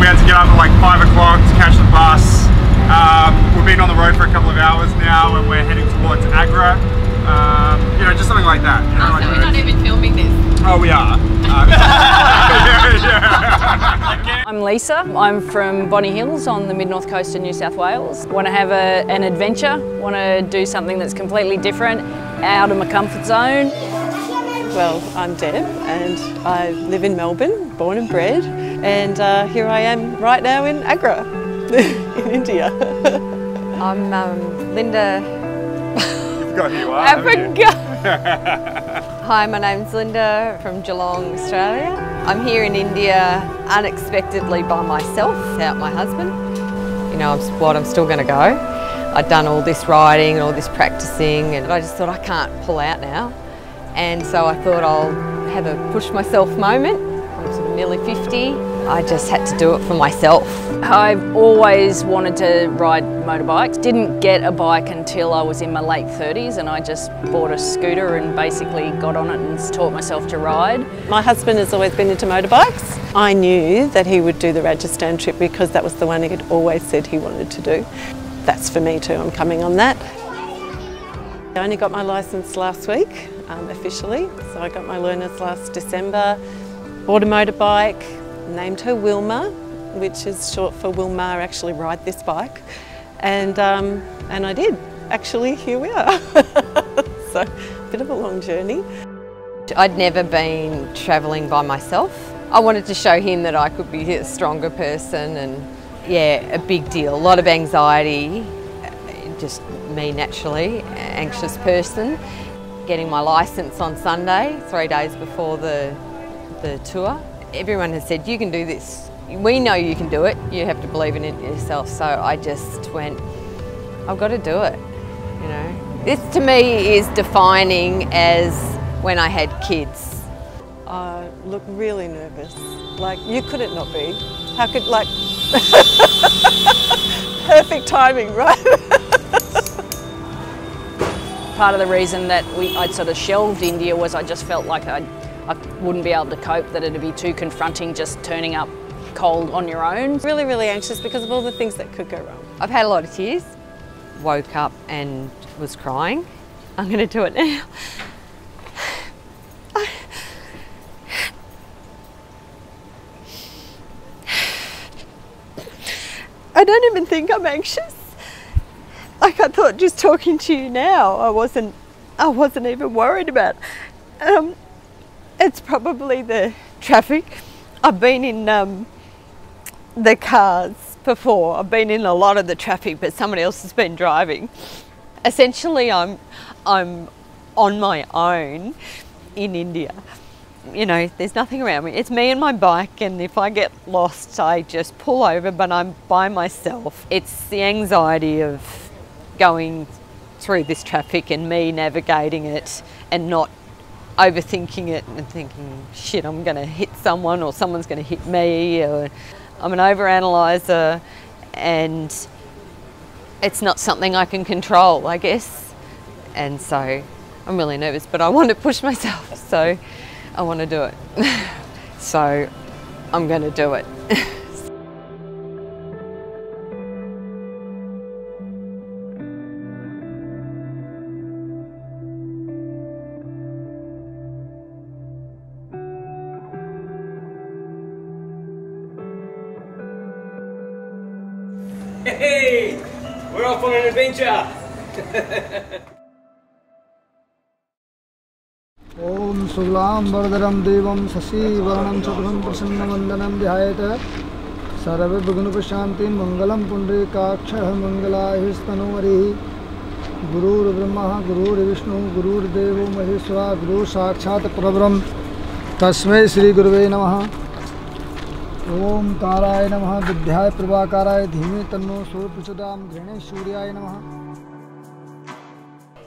we had to get up at like 5 o'clock to catch the bus. We've been on the road for a couple of hours now and we're heading towards Agra. You know, just something like that. You know, so we're not even filming this? Oh, we are. I'm Lisa. I'm from Bonny Hills on the mid-north coast of New South Wales. Want to have an adventure, want to do something that's completely different, out of my comfort zone. Well, I'm Deb and I live in Melbourne, born and bred, and here I am right now in Agra, in India. I'm Linda. You've got who you are, I forgot. Hi, my name's Linda from Geelong, Australia. I'm here in India unexpectedly by myself, without my husband. You know, I'm still going to go. I'd done all this riding and all this practicing, and I just thought I can't pull out now. And so I thought I'll have a push myself moment. I'm sort of nearly 50. I just had to do it for myself. I've always wanted to ride motorbikes. Didn't get a bike until I was in my late 30s, and I just bought a scooter and basically got on it and taught myself to ride. My husband has always been into motorbikes. I knew that he would do the Rajasthan trip because that was the one he had always said he wanted to do. That's for me too, I'm coming on that. I only got my licence last week, officially, so I got my learners last December. Bought a motorbike, named her Wilma, which is short for Will Ma actually ride this bike, and I did. Actually, here we are. So, a bit of a long journey. I'd never been travelling by myself. I wanted to show him that I could be a stronger person, and yeah, a big deal. A lot of anxiety, just me naturally, anxious person. Getting my licence on Sunday, 3 days before the tour. Everyone has said, you can do this. We know you can do it. You have to believe in it yourself. So I just went, I've got to do it, you know. This to me is defining as when I had kids. I look really nervous. Like, you couldn't not be. How could, like, perfect timing, right? Part of the reason that I'd sort of shelved India was I just felt like I wouldn't be able to cope, that it'd be too confronting just turning up cold on your own. Really, really anxious because of all the things that could go wrong. I've had a lot of tears. Woke up and was crying. I'm going to do it now. I don't even think I'm anxious. Like, I thought just talking to you now, I wasn't even worried about it. It's probably the traffic. I've been in the cars before. I've been in a lot of the traffic, but somebody else has been driving. Essentially, I'm on my own in India. You know, there's nothing around me. It's me and my bike, and if I get lost, I just pull over, but I'm by myself. It's the anxiety of going through this traffic and me navigating it and not overthinking it and thinking, shit, I'm going to hit someone or someone's going to hit me. Or I'm an overanalyzer, and it's not something I can control, I guess. And so I'm really nervous, but I want to push myself, so I want to do it. So I'm going to do it. Hey, we're off on an adventure. Om Sulam Vardharam Devam Sasi Varanam Chaturam Prasanna Vandanam Dhayata Sarva Bhugunupashanti Mangalam Pundrikaksha Mangalahistanumari Guru Brahma Guru Vishnu Guru Devo Maheshwara Guru Sakshat Parabram Tasmai Sri Guruve Namaha Om Taraya Namaha Vidhyaya Prabhakaraya Dhime Tanno Surprachodam Grene Suryaya Namaha.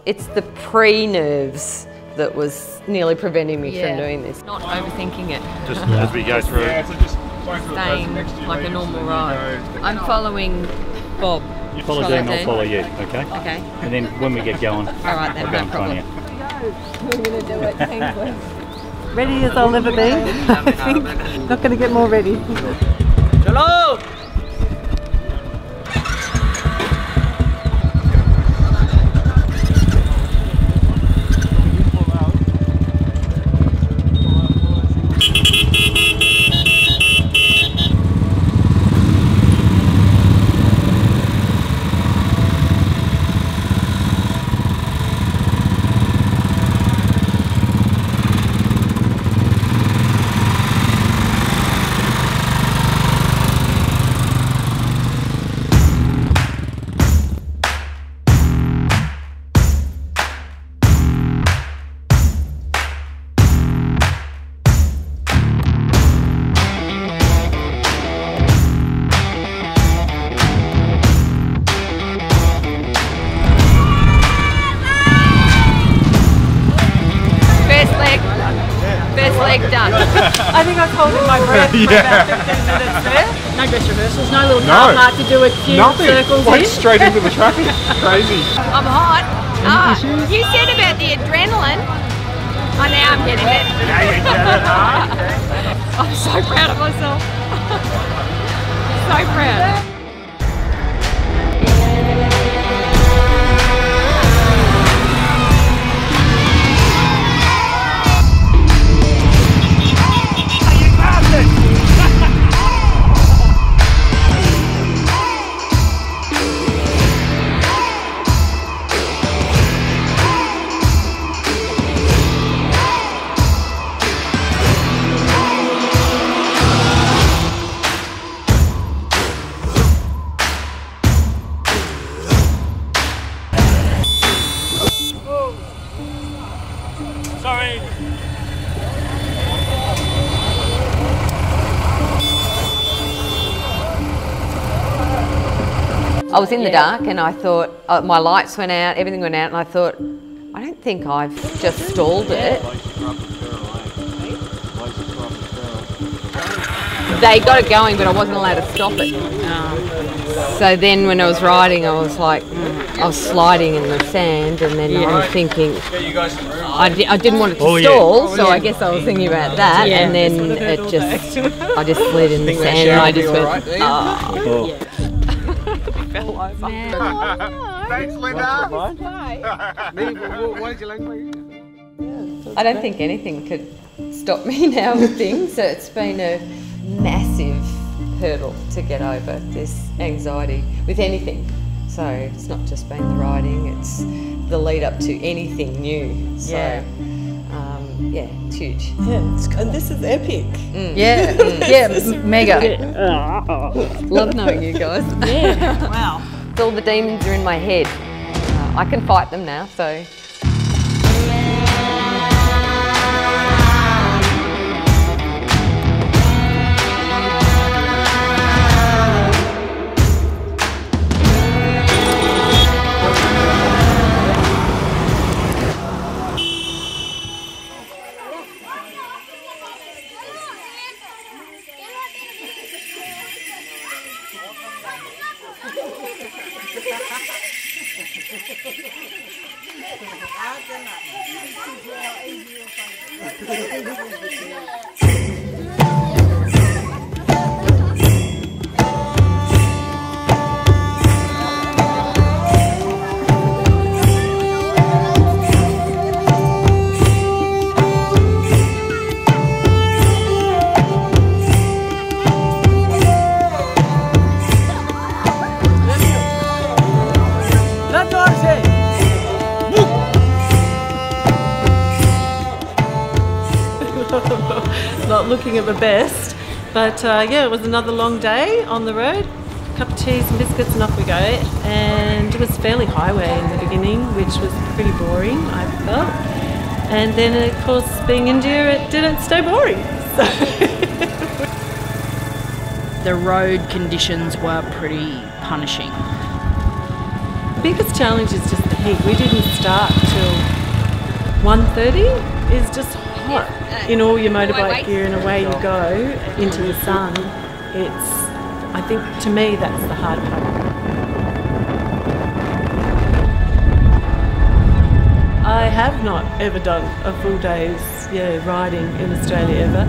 It's the pre-nerves that was nearly preventing me from doing this. Not overthinking it. Just as we go through. Yeah, so just going through the person Staying next to you. like a normal ride. Go, I'm following Bob. You follow them, I'll follow you, okay? Okay. And then when we get going, Alright then, I'll go no in front of you. We're going to do it. Thank you. Ready as I'll ever be. I think not going to get more ready. Hello! Done. I think I was holding my breath for about 15 minutes there. No dress rehearsals, no little car park to do a few circles Like in. straight into the traffic. Crazy. I'm hot. You said about the adrenaline. Oh, now I'm getting it. Now you get it, huh? I'm so proud of myself. So proud. Sorry. I was in the dark and I thought, my lights went out, everything went out, and I thought, I don't think I've just stalled it. They got it going, but I wasn't allowed to stop it. So then when I was riding, I was like, I was sliding in the sand, and then I was thinking, I didn't want it to stall, so I guess I was thinking about that, and then it just, I just slid in the sand, and I just went, oh. Fell over. Thanks, Linda. I don't think anything could stop me now with things, so it's been a massive hurdle to get over this anxiety with anything. So it's not just been the riding, it's the lead up to anything new. So yeah, it's huge. Yeah, and this is epic. Yeah, mega. Love knowing you guys. Yeah, wow. All the demons are in my head. I can fight them now, so. Not looking at the best, but yeah, it was another long day on the road. Cup of tea, some biscuits, and off we go. And it was fairly highway in the beginning, which was pretty boring, I felt. And then, of course, being India, it didn't stay boring. So The road conditions were pretty punishing. the biggest challenge is just the heat. We didn't start till 1:30. It's just hot in all your motorbike gear, and away you go into the sun. I think to me that's the hard part. I have not ever done a full day's riding in Australia ever.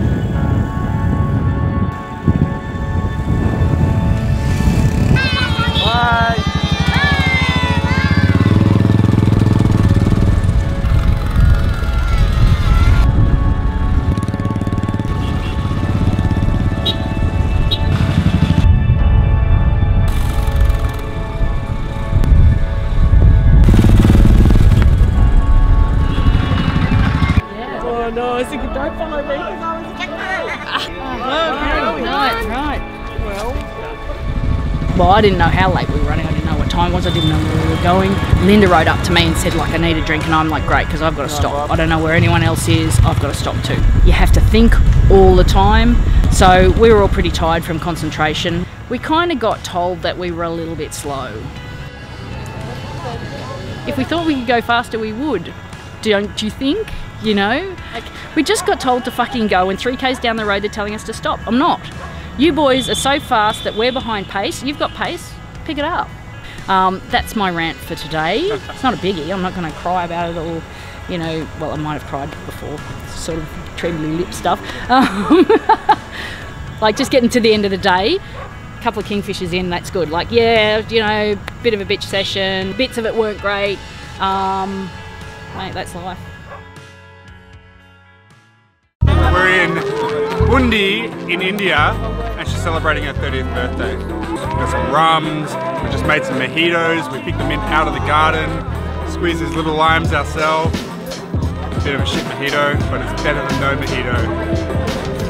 Well, I didn't know how late we were running. I didn't know what time it was. I didn't know where we were going. Linda rode up to me and said, like, I need a drink. And I'm like, great, because I've got to stop. I don't know where anyone else is. I've got to stop too. You have to think all the time. So we were all pretty tired from concentration. We kind of got told that we were a little bit slow. If we thought we could go faster, we would. Don't you think? You know? Like, we just got told to fucking go, and 3Ks down the road they're telling us to stop. I'm not. You boys are so fast that we're behind pace. You've got pace, pick it up. That's my rant for today. It's not a biggie. I'm not going to cry about it or, you know, well, I might have cried before, sort of trembly lip stuff. Like, just getting to the end of the day, a couple of kingfishers in, that's good. Like, yeah, you know, bit of a bitch session, bits of it weren't great. Mate, that's life. We're in Bundi in India, and she's celebrating her 30th birthday. We've got some rums, we just made some mojitos, we picked the mint out of the garden, squeezed these little limes ourselves. Bit of a shit mojito, but it's better than no mojito.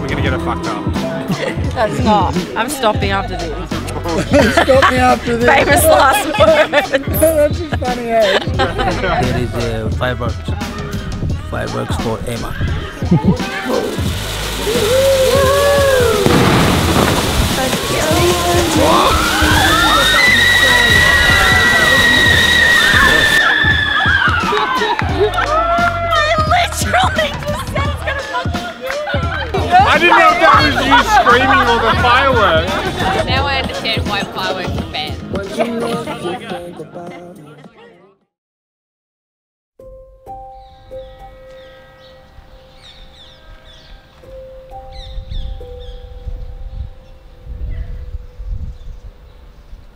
We're gonna get her fucked up. That's not. I'm stopping after this. Stop me after this. Famous last words. That's just funny, eh? There is fireworks for Emma. I didn't know if that was you screaming or the fireworks. Now I understand why fireworks are banned.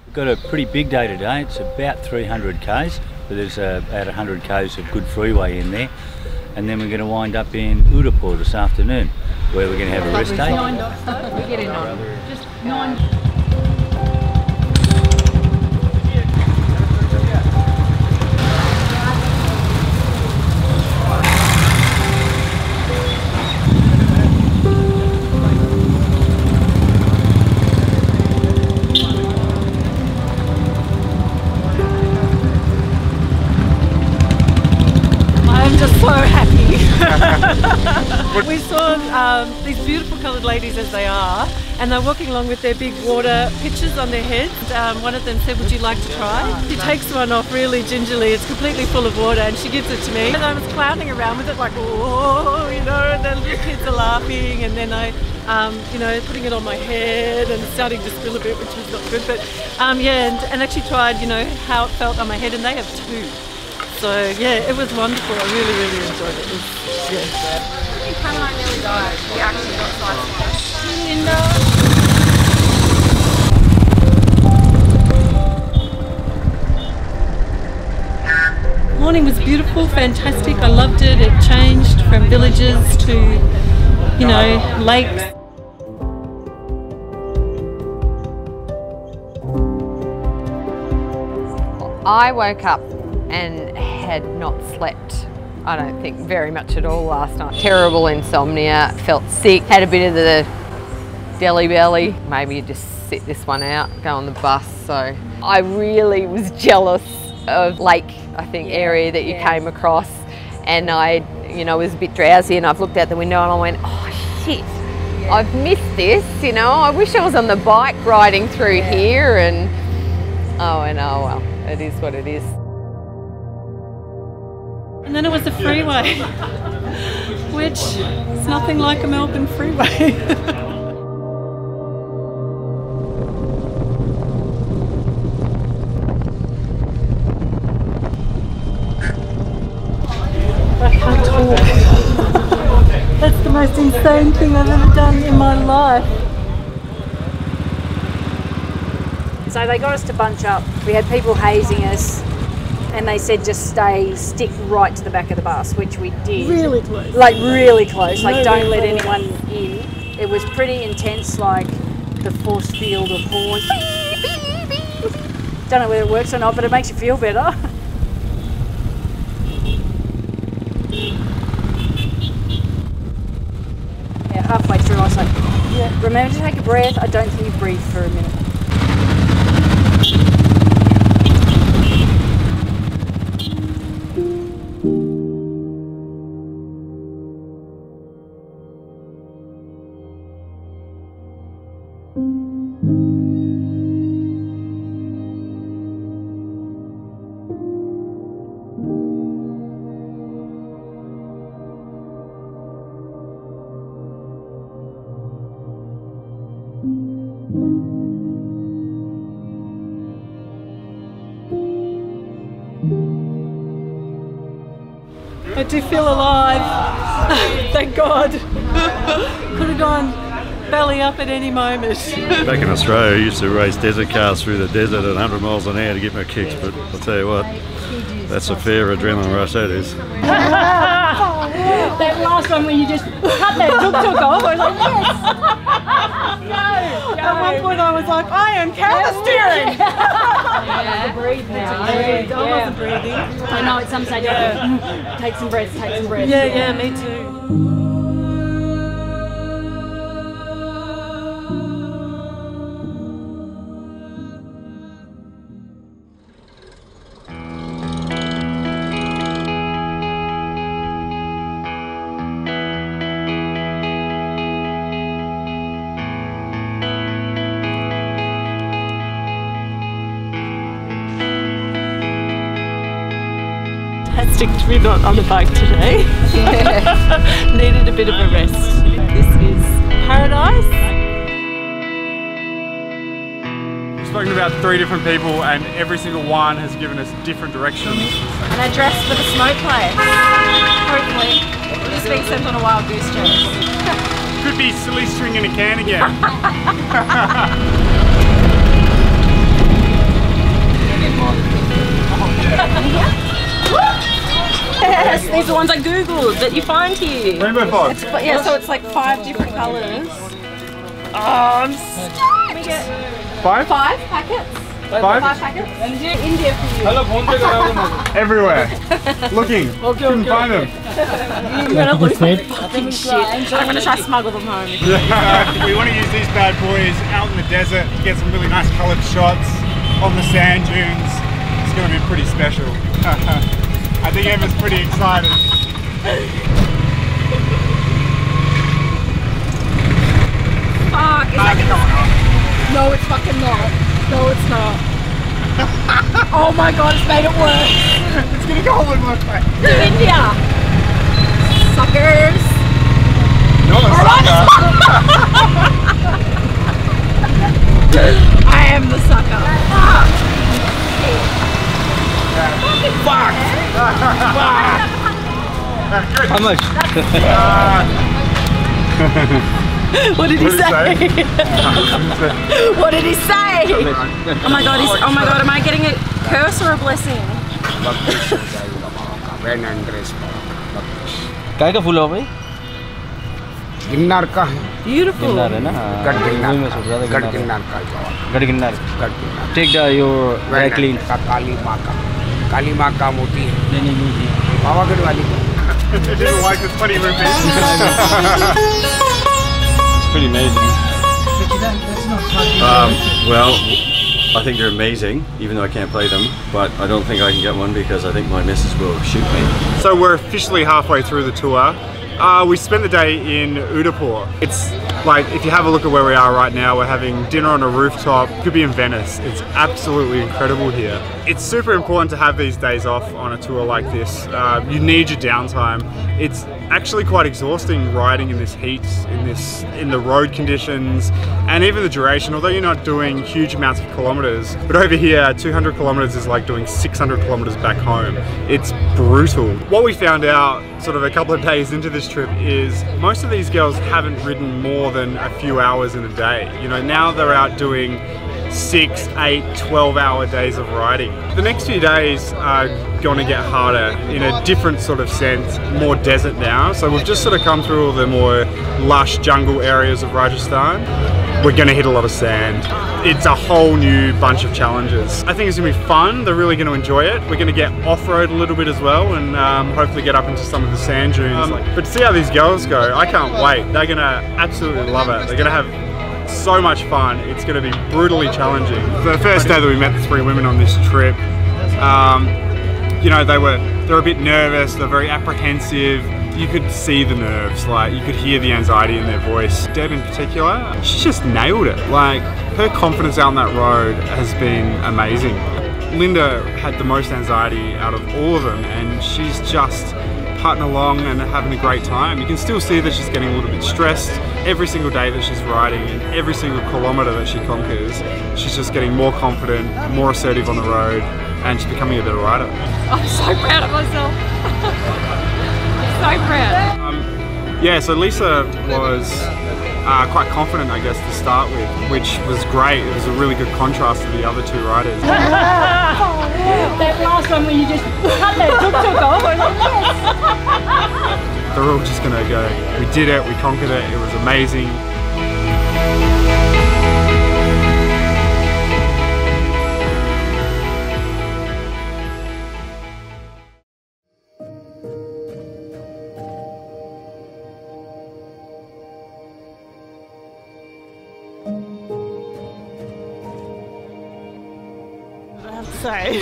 We've got a pretty big day today. It's about 300 k's, but there's about 100 k's of good freeway in there. And then we're going to wind up in Udaipur this afternoon, where we're going to have a rest day. We get in on just 9. So happy. We saw these beautiful coloured ladies as they are, and they're walking along with their big water pitchers on their heads. One of them said, would you like to try? She takes one off really gingerly. It's completely full of water, and she gives it to me. And I was clowning around with it like, whoa, you know, and then the kids are laughing, and then I, you know, putting it on my head and starting to spill a bit, which was not good. But yeah, and actually tried, you know, how it felt on my head, and they have 2. So yeah, it was wonderful. I really, really enjoyed it. Yeah. You come on really died. You actually got Linda. Morning was beautiful, fantastic. I loved it. It changed from villages to, you know, lakes. I woke up and had not slept, I don't think, very much at all last night. Terrible insomnia, felt sick, had a bit of the jelly belly. Maybe you just sit this one out, go on the bus. So I really was jealous of lake, I think, area that you came across, and I, you know, was a bit drowsy, and I've looked out the window and I went, oh shit, I've missed this, you know. I wish I was on the bike riding through here, and oh well, it is what it is. And then it was a freeway, which is nothing like a Melbourne freeway. I can't talk. That's the most insane thing I've ever done in my life. So they got us to bunch up. We had people hazing us, and they said just stick right to the back of the bus, which we did. Really close. Like really close, like don't let anyone in. It was pretty intense, like the force field of horns. Don't know whether it works or not, but it makes you feel better. Yeah, halfway through I was like, yeah, remember to take a breath. I don't think you breathed for a minute. I do feel alive. Thank God. Could have gone belly up at any moment. Back in Australia, I used to race desert cars through the desert at 100 miles an hour to get my kicks, but I'll tell you what, that's a fair adrenaline rush, that is. That last one where you just cut that tuk-tuk off, I was like, yes! Go! At one point I was like, I am camera steering! Yeah. Breathe now. I wasn't breathing. I know, at some stage, take some breaths, take some breaths. Yeah, me too. To be not on the bike today. Needed a bit of a rest. This is paradise. We've spoken to about 3 different people and every single one has given us different directions. An address for the smoke place. Hopefully. We're just being sent on a wild goose chase. Could be silly string in a can again. Yes, these are the ones I googled that you find here. Rainbow fog. Yeah, so it's like 5 different colours. Oh, I'm stoked. 5? 5 packets. 5 packets. India for you. everywhere. Looking. Couldn't find them. I'm gonna lose my fucking shit. I'm gonna try to smuggle them home. We want to use these bad boys out in the desert to get some really nice coloured shots on the sand dunes. It's going to be pretty special. I think Emma's pretty excited. Fuck, is that No, it's fucking not. No, it's not. Oh my god, it's made it worse. It's going to go all in one way. To India. Suckers. You're a sucker. I am the sucker. Fuck. Fuck. How much? What did he say? What did he say? Oh my god, am I getting a curse or a blessing? काय का फूल हो भाई? गिन्नार का है। Beautiful. गिन्नार है ना? गढ़ में सोच रहा था गिन्नार का गढ़ गिन्नार। Take your dry clean. काली माँ का मोती है। नहीं मोती। पावागढ़ वाली। Didn't like this funny movie. It's pretty amazing. Well, I think they're amazing, even though I can't play them, but I don't think I can get one because I think my missus will shoot me. So we're officially halfway through the tour. We spent the day in Udaipur. It's like, if you have a look at where we are right now, we're having dinner on a rooftop. Could be in Venice. It's absolutely incredible here. It's super important to have these days off on a tour like this. You need your downtime. It's actually quite exhausting riding in this heat, in the road conditions, and even the duration, although you're not doing huge amounts of kilometers. But over here, 200 kilometers is like doing 600 kilometers back home. It's brutal. What we found out sort of a couple of days into this trip is most of these girls haven't ridden more than a few hours in a day. You know, now they're out doing 6, 8, 12-hour days of riding. The next few days are going to get harder in a different sort of sense, more desert now. So we've just sort of come through all the more lush jungle areas of Rajasthan. We're going to hit a lot of sand. It's a whole new bunch of challenges. I think it's going to be fun. They're really going to enjoy it. We're going to get off-road a little bit as well and hopefully get up into some of the sand dunes. But to see how these girls go, I can't wait. They're going to absolutely love it. They're going to have so much fun. It's going to be brutally challenging. The first day that we met the 3 women on this trip, you know, they're a bit nervous, they're very apprehensive. You could see the nerves, like you could hear the anxiety in their voice. Deb in particular, she just nailed it. Like, her confidence out on that road has been amazing. Linda had the most anxiety out of all of them, and she's just putting along and having a great time. You can still see that she's getting a little bit stressed. Every single day that she's riding and every single kilometre that she conquers, she's just getting more confident, more assertive on the road, and she's becoming a better rider. I'm so proud of myself. so proud. Yeah, so Lisa was quite confident, I guess, to start with, which was great. It was a really good contrast to the other two riders. That last one where you just cut that tuk-tuk off, I was like, yes! They're all just gonna go, we did it, we conquered it, it was amazing. Say.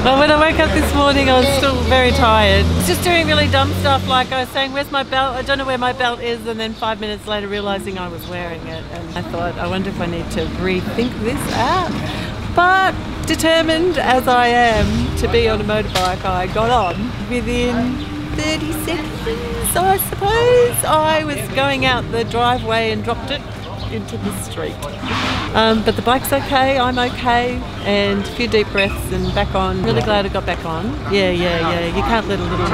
Well, when I woke up this morning, I was still very tired. Just doing really dumb stuff, like I was saying, where's my belt? I don't know where my belt is, and then 5 minutes later realising I was wearing it. And I thought, I wonder if I need to rethink this out. But determined as I am to be on a motorbike, I got on within 30 seconds, I suppose. I was going out the driveway and dropped it into the street. But the bike's okay, I'm okay, and a few deep breaths and back on. Really glad I got back on. Yeah. You can't let a little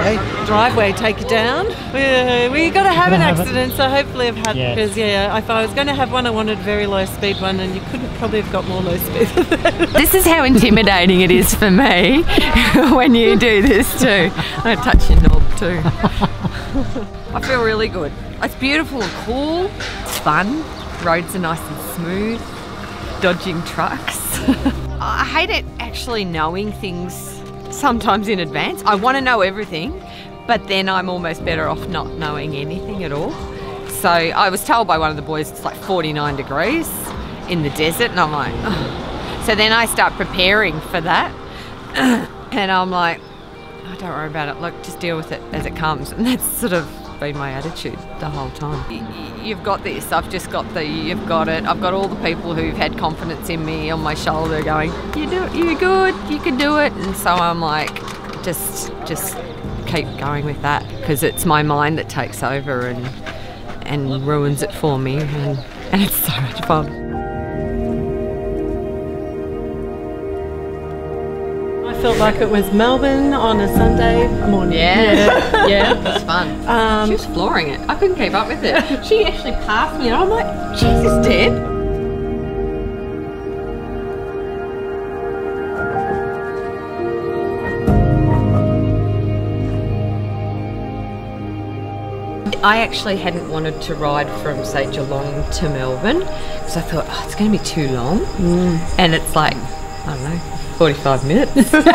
driveway take you down. We got to have an accident, so hopefully I've had, because if I was going to have one, I wanted a very low speed one, and you couldn't probably have got more low speed than that. This is how intimidating it is for me when you do this too. I touch your knob too. I feel really good. It's beautiful and cool. It's fun. Roads are nice and smooth. Dodging trucks. I hate it actually knowing things sometimes in advance. I want to know everything, but then I'm almost better off not knowing anything at all. So I was told by one of the boys it's like 49 degrees in the desert, and I'm like, ugh. So then I start preparing for that, and I'm like, oh, don't worry about it, look, just deal with it as it comes. And that's sort of been my attitude the whole time. You've got this, I've just got you've got it. I've got all the people who've had confidence in me on my shoulder going, you're good, you can do it. And so I'm like, just keep going with that, because it's my mind that takes over and ruins it for me, and it's so much fun. I felt like it was Melbourne on a Sunday morning. Yeah, it was fun. She was flooring it. I couldn't keep up with it. She actually passed me, and I'm like, Jesus, Deb. I actually hadn't wanted to ride from, say, Geelong to Melbourne, because I thought, oh, it's going to be too long. And it's like, I don't know, 45 minutes. An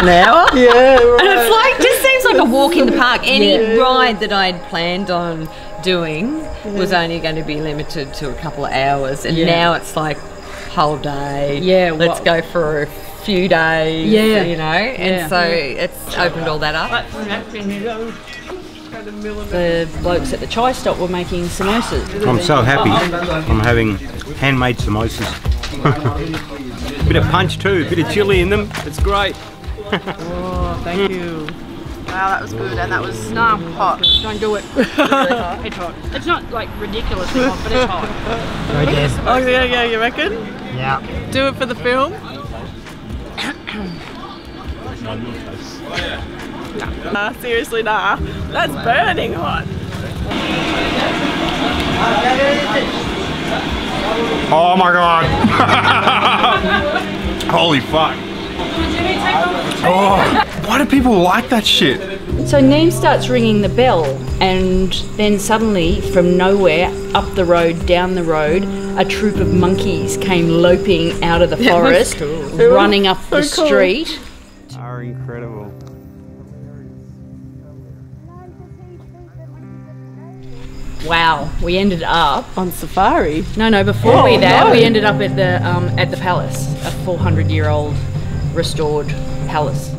hour? Yeah, right. And it's like, just seems like a walk in the park. Any ride that I'd planned on doing was only going to be limited to a couple of hours. And now it's like, whole day. Yeah, let's go for a few days, you know. And so it's opened all that up. The blokes at the chai stop were making samosas. I'm so happy. I'm having handmade samosas. Bit of punch too, bit of chilli in them. It's great. Oh, thank you. Wow, that was good, and that was hot. Don't do it. It's really hot. It's hot. It's not like ridiculously hot, but it's hot. Oh yeah, you reckon? Yeah. Do it for the film? Nah, seriously, nah. That's burning hot. Oh my god! Holy fuck! Oh, why do people like that shit? So Neem starts ringing the bell, and then suddenly, from nowhere, up the road, down the road, a troop of monkeys came loping out of the forest, running up the street. Are incredible. Wow, we ended up on safari. No, before we ended up at the palace, a 400-year-old restored palace.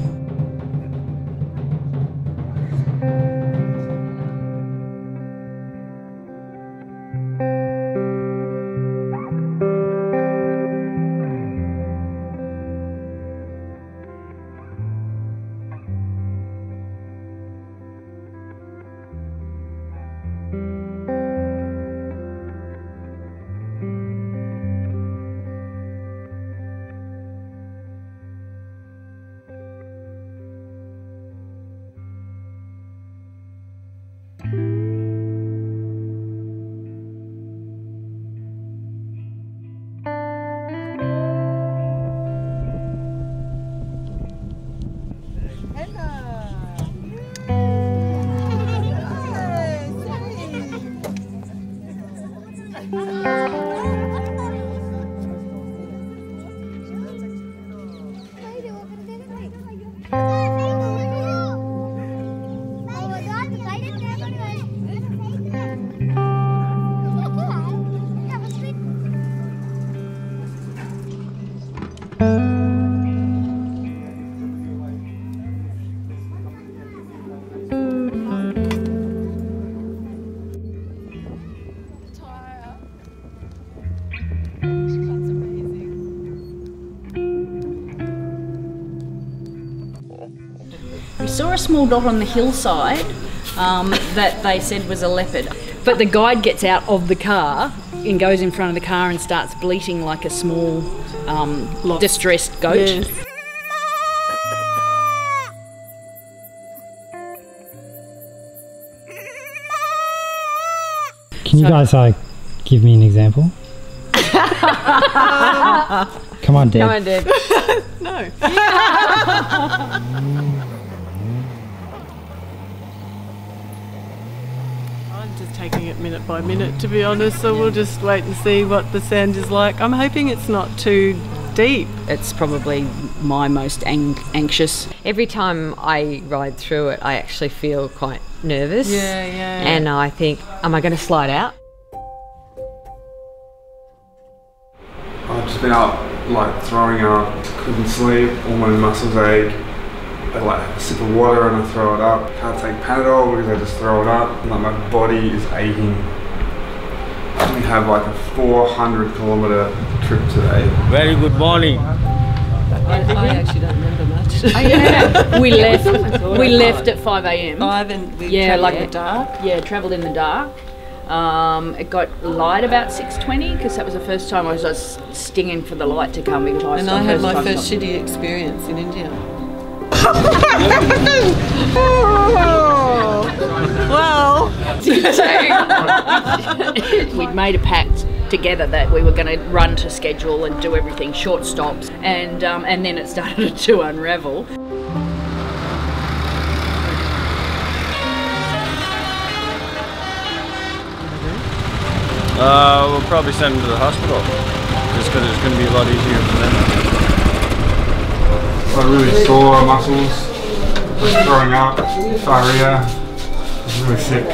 We saw a small dot on the hillside that they said was a leopard. But the guide gets out of the car and goes in front of the car and starts bleating like a small distressed goat. Yes. Can you guys give me an example? Come on, Deb. Come on, Deb. No. I'm just taking it minute by minute, to be honest, so we'll just wait and see what the sand is like. I'm hoping it's not too deep. It's probably my most anxious. Every time I ride through it, I actually feel quite nervous. Yeah. And I think, am I going to slide out? I've just been out like throwing up, couldn't sleep, all my muscles ache. I like have a sip of water and I throw it up. Can't take Panadol because I just throw it up. Like my body is aching. We have like a 400-kilometre trip today. Very good morning. I actually don't remember much. We left at 5 a.m. We like in the dark. Yeah, travelled in the dark. It got light about 6:20 because that was the first time I was stinging for the light to come. And I had my first shitty experience in India. Well, we'd made a pact together that we were going to run to schedule and do everything short stops, and then it started to unravel. We'll probably send him to the hospital, just because it's going to be a lot easier for them. I really sore muscles, just throwing up, diarrhea. I'm really sick.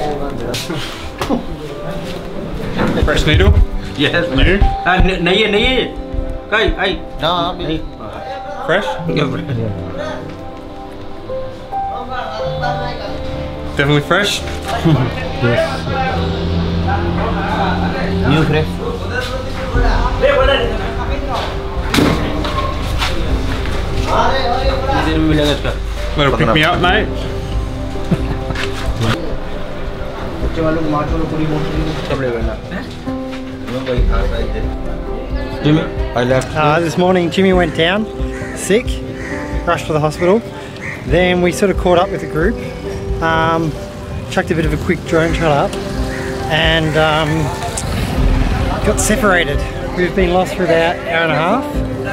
Fresh needle? Yes. New? Hey. No, Fresh? Definitely fresh? Yes. New fresh. Little pick me up, mate. Jimmy, I left. This morning Jimmy went down, sick, rushed to the hospital. Then we sort of caught up with the group, chucked a bit of a quick drone shot up, and got separated. We've been lost for about an hour and a half.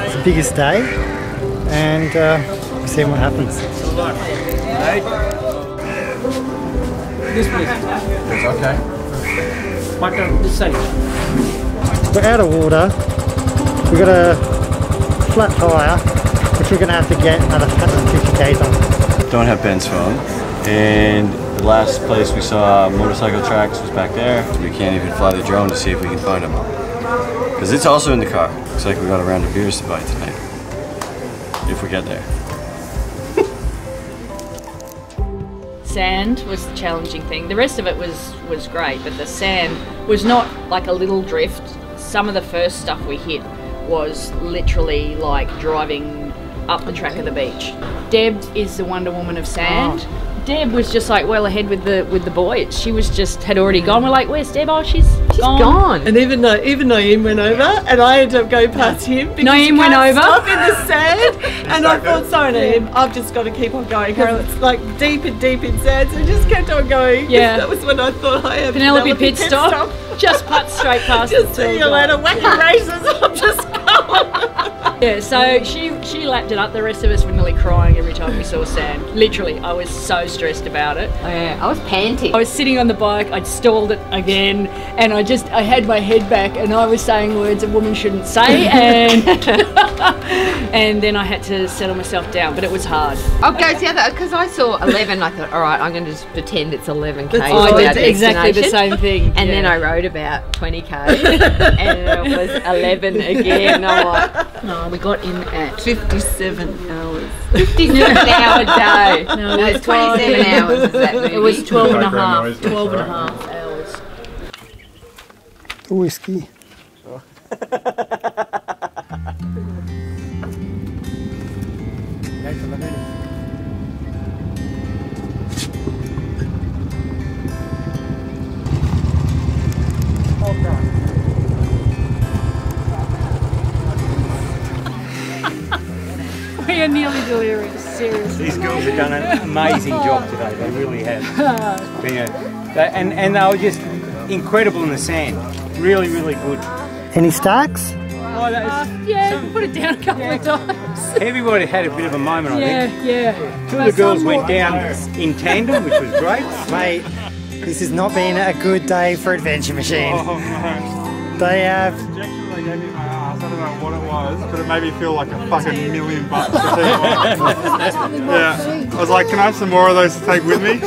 It's the biggest day, and we'll see what happens. This place. It's okay. This side. We're out of water. We've got a flat tyre, which we're going to have to get another 150 k's on. Don't have Ben's phone. And the last place we saw motorcycle tracks was back there. We can't even fly the drone to see if we can find them. Because it's also in the car. Looks like we got a round of beers to buy tonight. If we get there. Sand was the challenging thing. The rest of it was great, but the sand was not like a little drift. Some of the first stuff we hit was literally like driving up the track of the beach. Deb is the Wonder Woman of sand. Oh. Deb was just like well ahead with the boys. She was had already gone. We're like, where's Deb? Oh, she's gone. And even Naeem went over, and I ended up going past him because Naeem went over. Stop in the sand, and I thought, sorry Naeem, I've just got to keep on going because it's like deep in sand. So I just kept on going. Yeah, that was when I thought I had Penelope pit stop. Just put straight past. Just see you later. Wacky races. I'm just going. Yeah, so she lapped it up. The rest of us were nearly crying every time we saw sand. Literally, I was so stressed about it. Oh yeah, I was panting. I was sitting on the bike, I'd stalled it again, and I had my head back and I was saying words a woman shouldn't say, and and then I had to settle myself down, but it was hard. I'll go the other, because I saw 11, I thought, all right, I'm going to just pretend it's 11 k's. I did exactly the same thing. And then I rode about 20 k's, and it was 11 again. I'm like, no, we got in at 57 hours. 57 hour day. No, it's 27 hours. Is that movie? It was 12 and a half. 12 and a half hours. Whiskey. We are nearly delirious, seriously. These girls have done an amazing job today, they really have. And they were just incredible in the sand. Really, really good. Any stacks? Oh, yeah, put it down a couple of times. Everybody had a bit of a moment, I think. Yeah. Two of the girls went down in tandem, which was great. Mate, this has not been a good day for Adventure Machine. Oh, no. They have... Injection they gave me in my ass, I don't know what it was, but it made me feel like a fucking $1 million to take one. Yeah, I was like, can I have some more of those to take with me?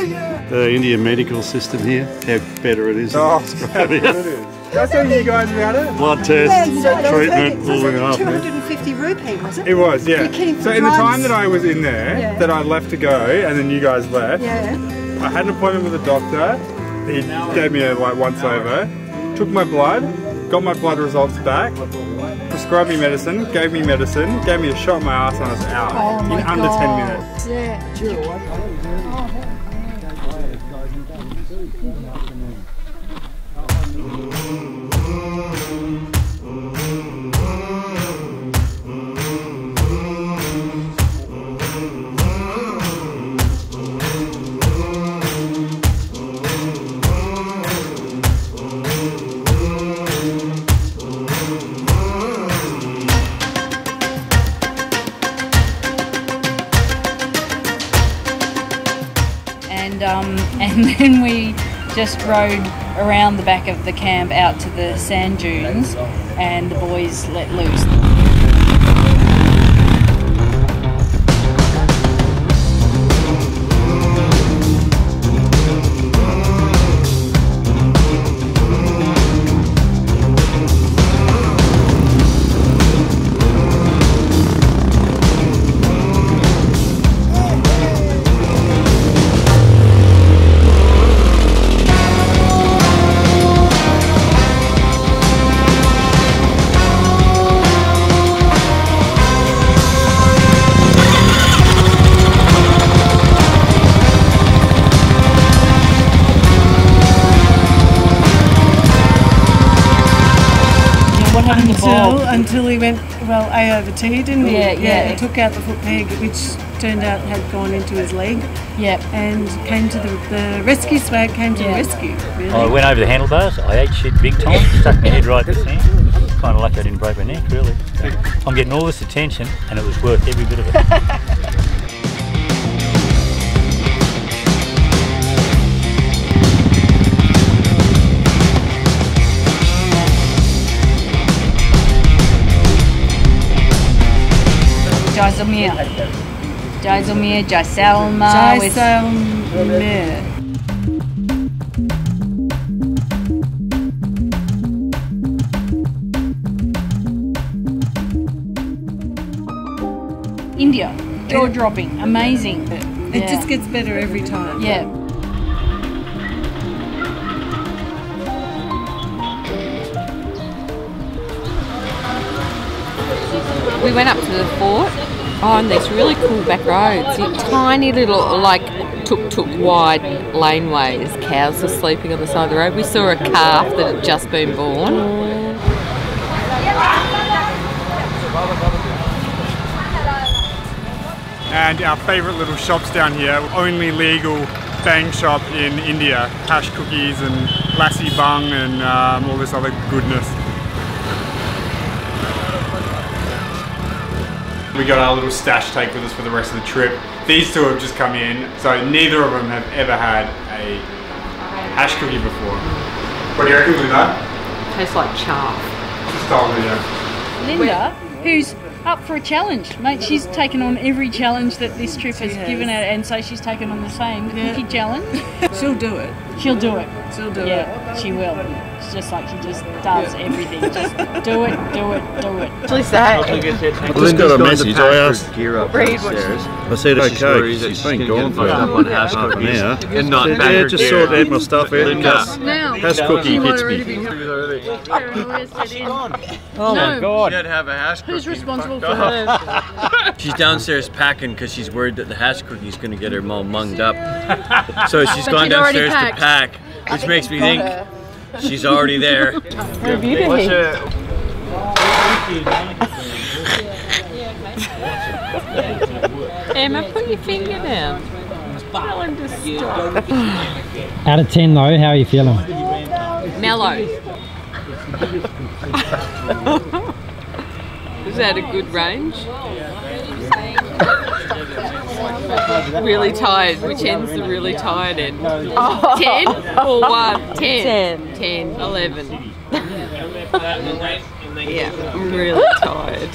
The Indian medical system here, how better it is. Oh, it's great. It is. Can I tell you guys about it? Blood test, treatment, all in half. 250 rupee, was it? It was, yeah. You're kidding, so in the time that I was in there, that I left to go, and then you guys left, Yeah. I had an appointment with a doctor. He gave me a once over, took my blood, got my blood results back, prescribed me medicine, gave me a shot in my ass, and I was out in under 10 minutes. Yeah. And then we just rode around the back of the camp out to the sand dunes, and the boys let loose. Until he went, well, A over T, didn't he? Yeah. He took out the foot peg, which turned out had gone into his leg. Yep. And came to the rescue swag, came to the rescue, really. I went over the handlebars, I ate shit big time, stuck my head right in the sand. Kind of lucky I didn't break my neck, really. I'm getting all this attention, and it was worth every bit of it. Jaisalmer, Jaisalmer. India, jaw-dropping, amazing. It just gets better every time. Yeah. We went up to the fort on these really cool back roads, tiny little like tuk-tuk wide laneways. Cows were sleeping on the side of the road. We saw a calf that had just been born. And our favourite little shops down here, only legal bang shop in India. Hash cookies and lassi bung and all this other goodness. We got our little stash take with us for the rest of the trip. These two have just come in, so neither of them have ever had a hash cookie before. What do you reckon, Linda? Tastes like chaff. Just told me, yeah. Linda, who's up for a challenge, mate. She's taken on every challenge that this trip has given her, and so she's taken on the same cookie challenge. She'll do it. She'll do it. She'll do it. Yeah, she will. It's just like she just does everything. Just do it, do it, do it. Actually, say I just got a message. I asked. read what I said, okay, she's been gone for half an hour. And not Yeah, just sorted out my stuff out. Now, Hash cookie hits me. Oh my God. She'd have a hash cookie. who's responsible for her? She's downstairs packing because she's worried that the hash cookie is going to get her all munged up. So she's But gone she'd already downstairs to pack, which makes me think she's already there. Where have you been? Emma, put your finger down. Tell him to stop. Out of 10 though, how are you feeling? Mellow. Is that a good range? Really tired. Which end's the really tired end? 10 or 1? 10. 10. 11. Yeah, I'm really tired.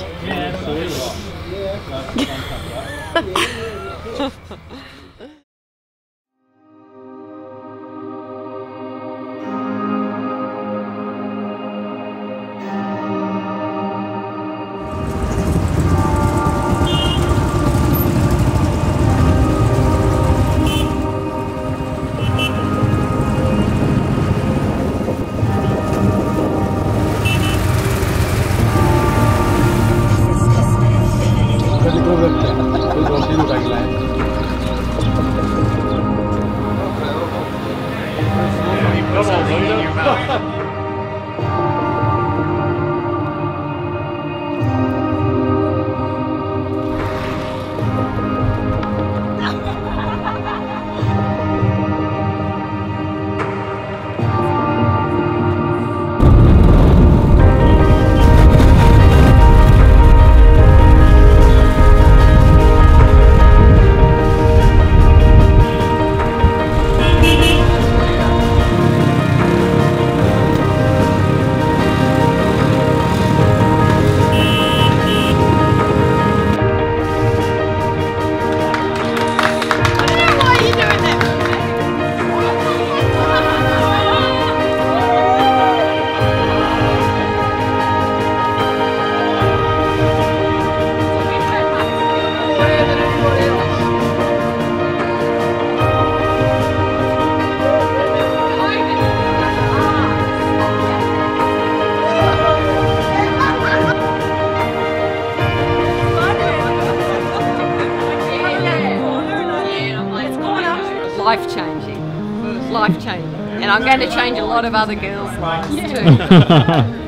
Life-changing. And I'm going to change a lot of other girls' lives too.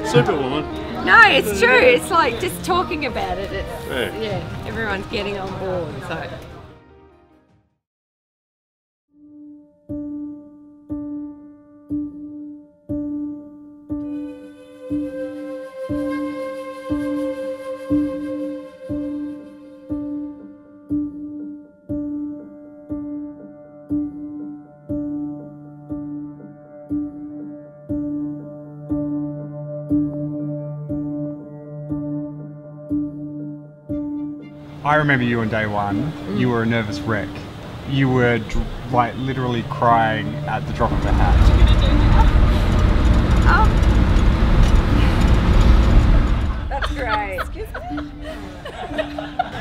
Superwoman. No, it's true. It's like just talking about it. Yeah, everyone's getting on board. So. I remember you on day one. You were a nervous wreck. You were like literally crying at the drop of a hat. That's great.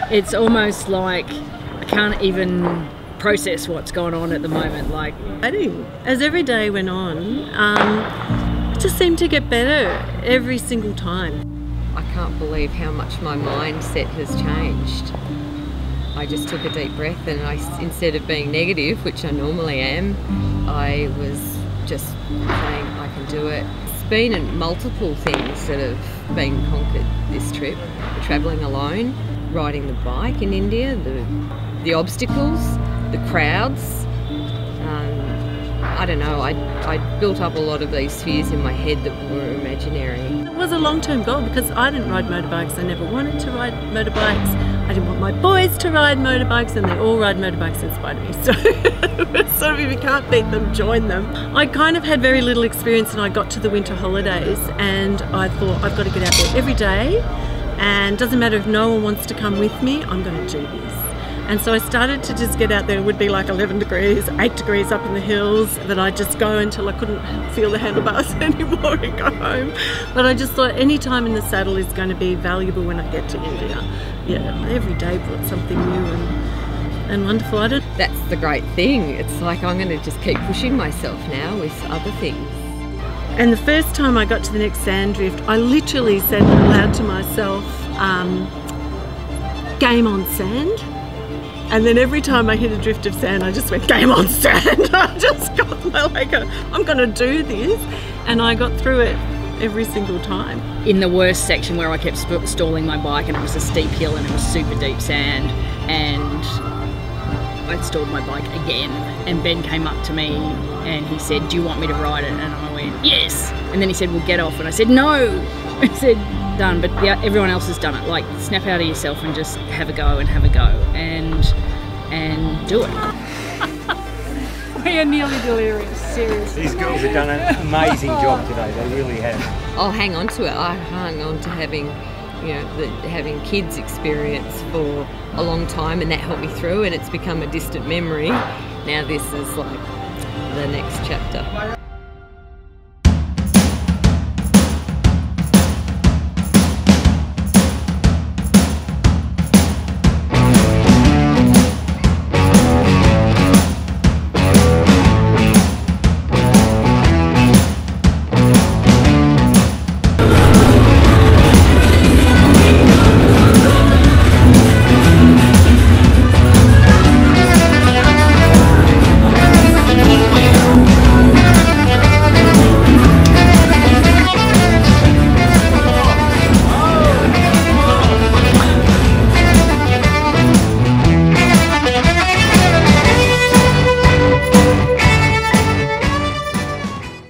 It's almost like I can't even process what's going on at the moment. Like, as every day went on, it just seemed to get better every single time. I can't believe how much my mindset has changed. I just took a deep breath and instead of being negative, which I normally am, I was just saying I can do it. It's been multiple things that have been conquered this trip. Travelling alone, riding the bike in India, the obstacles, the crowds. I don't know, I built up a lot of these fears in my head that were imaginary. It was a long-term goal because I didn't ride motorbikes. I never wanted to ride motorbikes. I didn't want my boys to ride motorbikes, and they all ride motorbikes in spite of me. So if you can't beat them, join them. I kind of had very little experience, and I got to the winter holidays and I thought I've got to get out there every day and doesn't matter if no one wants to come with me, I'm going to do this. And so I started to just get out there. It would be like 11 degrees, 8 degrees up in the hills, that I'd just go until I couldn't feel the handlebars anymore and go home. But I just thought any time in the saddle is going to be valuable when I get to India. Yeah, every day brought something new and wonderful. That's the great thing. It's like I'm going to just keep pushing myself now with other things. And the first time I got to the next sand drift, I literally said aloud to myself, game on sand. And then every time I hit a drift of sand, I just went, game on sand. I just got like, I'm going to do this. And I got through it every single time. In the worst section where I kept stalling my bike, and it was a steep hill and it was super deep sand, and I stalled my bike again, and Ben came up to me and he said, do you want me to ride it? And I went, yes. And then he said, well, get off. And I said, no. I said, done. But yeah, everyone else has done it. Like, snap out of yourself and just have a go and have a go and do it. We are nearly delirious, seriously. These girls have done an amazing job today. They really have. I'll hang on to it. I hung on to having, you know, having kids experience for a long time, and that helped me through, and it's become a distant memory. Now this is like the next chapter.